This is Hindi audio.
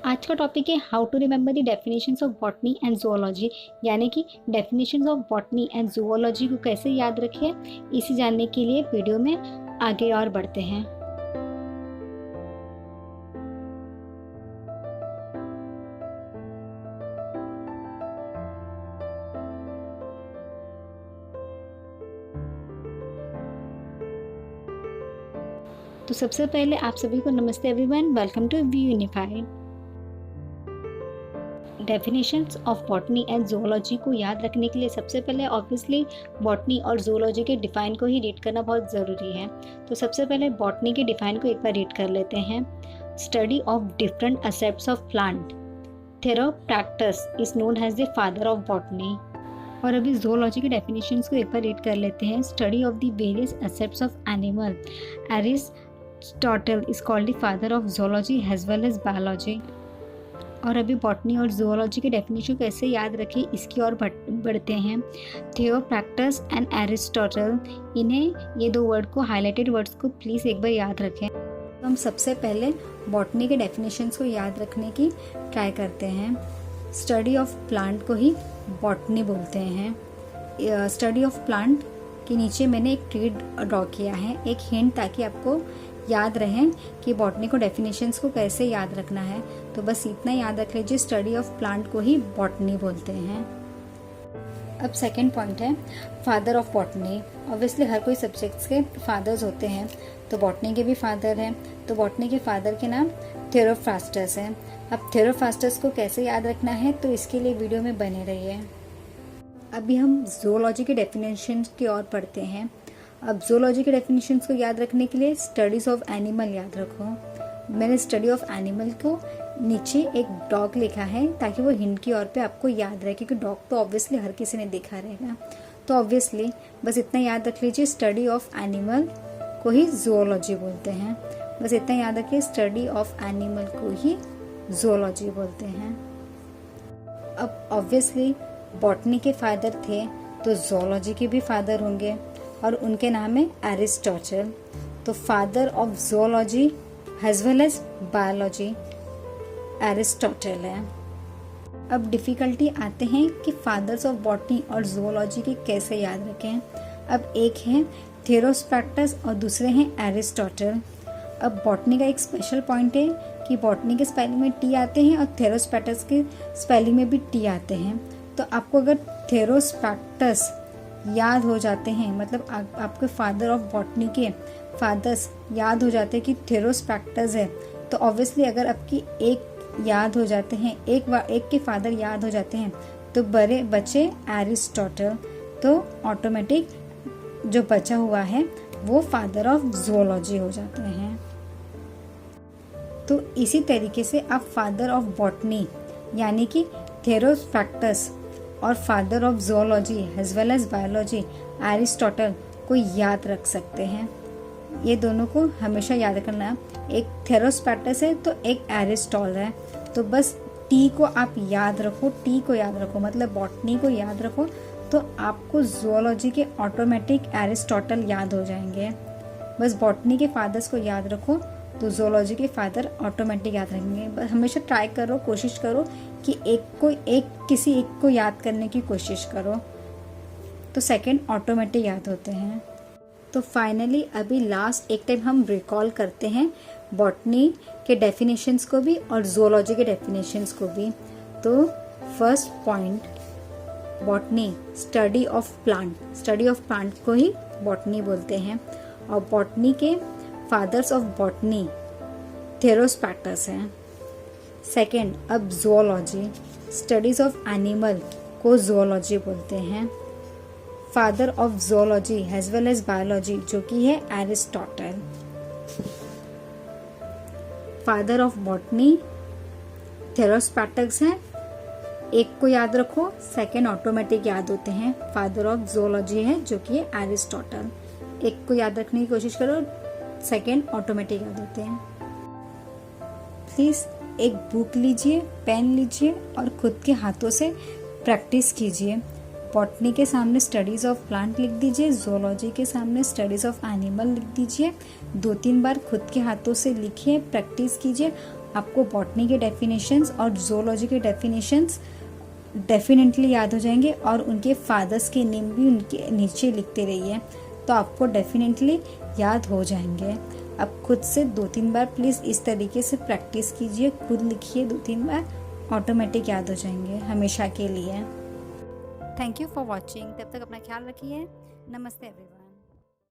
आज का टॉपिक है how to remember the definitions of botany and zoology, यानी कि definitions of botany and zoology को कैसे याद रखें। इसी जानने के लिए वीडियो में आगे और बढ़ते हैं। तो सबसे पहले आप सभी को नमस्ते everyone, welcome to we unified. Definitions of botany and zoology को याद रखने के लिए सबसे पहले ऑब्वियसली बॉटनी और जूलॉजी के डिफाइन को ही रीड करना बहुत ज़रूरी है। तो सबसे पहले बॉटनी के डिफाइन को एक बार रीड कर लेते हैं। Study of different aspects of plant, Theophrastus is known as the father of botany. और अभी जूलॉजी के डेफिनेशंस को एक बार रीड कर लेते हैं। Study of the various aspects of animal, Aristotle is called the father of zoology as well as biology. और अभी बॉटनी और जूलॉजी के डेफिनेशन कैसे याद रखें, इसकी ओर बढ़ते हैं। थियोफ्रैक्टस एंड एरिस्टोटल, इन्हें ये दो वर्ड को, हाईलाइटेड वर्ड्स को प्लीज़ एक बार याद रखें। तो हम सबसे पहले बॉटनी के डेफिनेशंस को याद रखने की ट्राई करते हैं। स्टडी ऑफ प्लांट को ही बॉटनी बोलते हैं। स्टडी ऑफ प्लांट के नीचे मैंने एक ट्री ड्रॉ किया है, एक हिंट, ताकि आपको याद रहे कि बॉटनी को डेफिनेशंस को कैसे याद रखना है। तो बस इतना याद रख लीजिए, स्टडी ऑफ प्लांट को ही बॉटनी बोलते हैं। अब सेकंड पॉइंट है फादर ऑफ बॉटनी। ऑब्वियसली हर कोई सब्जेक्ट्स के फादर्स होते हैं, तो बॉटनी के भी फादर हैं। तो बॉटनी के फादर के नाम थेरोफ्रास्टस हैं। अब थेरोफ्रास्टस को कैसे याद रखना है, तो इसके लिए वीडियो में बने रहिए। अभी हम जूलॉजी के डेफिनेशंस की ओर पढ़ते हैं। अब जूलॉजी के डेफिनेशंस को याद रखने के लिए स्टडीज ऑफ एनिमल याद रखो। मैंने स्टडी ऑफ एनिमल को नीचे एक डॉग लिखा है, ताकि वो हिंट की ओर पे आपको याद रहे, क्योंकि डॉग तो ऑब्वियसली हर किसी ने देखा रहेगा। तो ऑब्वियसली बस इतना याद रख लीजिए, स्टडी ऑफ एनिमल को ही जूलॉजी बोलते हैं। बस इतना याद रखिए, स्टडी ऑफ एनिमल को ही जूलॉजी बोलते हैं। अब ऑब्वियसली बॉटनी के फादर थे, तो जूलॉजी के भी फादर होंगे, और उनके नाम है एरिस्टोटल। तो father of zoology as well as biology Aristotle है। अब डिफिकल्टी आते हैं कि फादर्स ऑफ बॉटनी और जूलॉजी के कैसे याद रखें। अब एक है थेरोस्पेक्टस और दूसरे हैं एरिस्टोटल। अब बॉटनी का एक स्पेशल पॉइंट है कि बॉटनी के स्पेलिंग में टी आते हैं और थेरोस्पेक्टस के स्पेलिंग में भी टी आते हैं। तो आपको अगर थेरोस्पेक्टस याद हो जाते हैं, मतलब आपके फादर ऑफ बॉटनी के फादर्स याद हो जाते हैं कि थेरोस्पेक्टस है, तो ऑब्वियसली अगर आपकी एक याद हो जाते हैं, एक के फादर याद हो जाते हैं, तो बड़े बचे एरिस्टोटल, तो ऑटोमेटिक जो बचा हुआ है वो फादर ऑफ जूलॉजी हो जाते हैं। तो इसी तरीके से आप फादर ऑफ बॉटनी यानी कि थेरोस्पेक्टस और father of zoology as well as biology Aristotle को याद रख सकते हैं। ये दोनों को हमेशा याद रखना। एक थेरोस्पेक्टस है तो एक एरिस्टोटल है, तो बस टी को आप याद रखो, टी को याद रखो, मतलब बॉटनी को याद रखो, तो आपको जूलॉजी के ऑटोमेटिक एरिस्टोटल याद हो जाएंगे। बस बॉटनी के फादर्स को याद रखो, तो जूलॉजी के फादर ऑटोमेटिक याद रहेंगे। बस हमेशा ट्राई करो, कोशिश करो कि किसी एक को याद करने की कोशिश करो, तो सेकंड ऑटोमेटिक याद होते हैं। तो फाइनली अभी लास्ट एक टाइम हम रिकॉल करते हैं बॉटनी के डेफिनेशंस को भी और जूलॉजी के डेफिनेशंस को भी। तो first point, botany study of plant, study of plant को ही बॉटनी बोलते हैं। और बॉटनी के फादर्स ऑफ बॉटनी थेरोस्पेक्टस हैं। सेकेंड, अब जूलॉजी, स्टडीज ऑफ एनिमल को जूलॉजी बोलते हैं। Father of zoology as well as biology जो कि है Aristotle. Father of botany Theophrastus है, एक को याद रखो, सेकेंड ऑटोमेटिक याद होते हैं। फादर ऑफ जूलॉजी है जो कि है एरिस्टोटल, एक को याद रखने की कोशिश करो, सेकेंड ऑटोमेटिक याद होते हैं। प्लीज एक बुक लीजिए, पेन लीजिए और खुद के हाथों से प्रैक्टिस कीजिए। बॉटनी के सामने स्टडीज ऑफ प्लांट लिख दीजिए, जोलॉजी के सामने स्टडीज ऑफ एनिमल लिख दीजिए। 2-3 बार खुद के हाथों से लिखिए, प्रैक्टिस कीजिए आपको बॉटनी के डेफिनेशंस और ज़ूलॉजी के डेफिनेशंस डेफिनेटली याद हो जाएंगे, और उनके फादर्स के नेम भी उनके नीचे लिखते रहिए, तो आपको डेफिनेटली याद हो जाएंगे। अब खुद से 2-3 बार प्लीज़ इस तरीके से प्रैक्टिस कीजिए, खुद लिखिए 2-3 बार, ऑटोमेटिक याद हो जाएंगे हमेशा के लिए। Thank you for watching. तब तक अपना ख्याल रखिए। नमस्ते एवरीवन।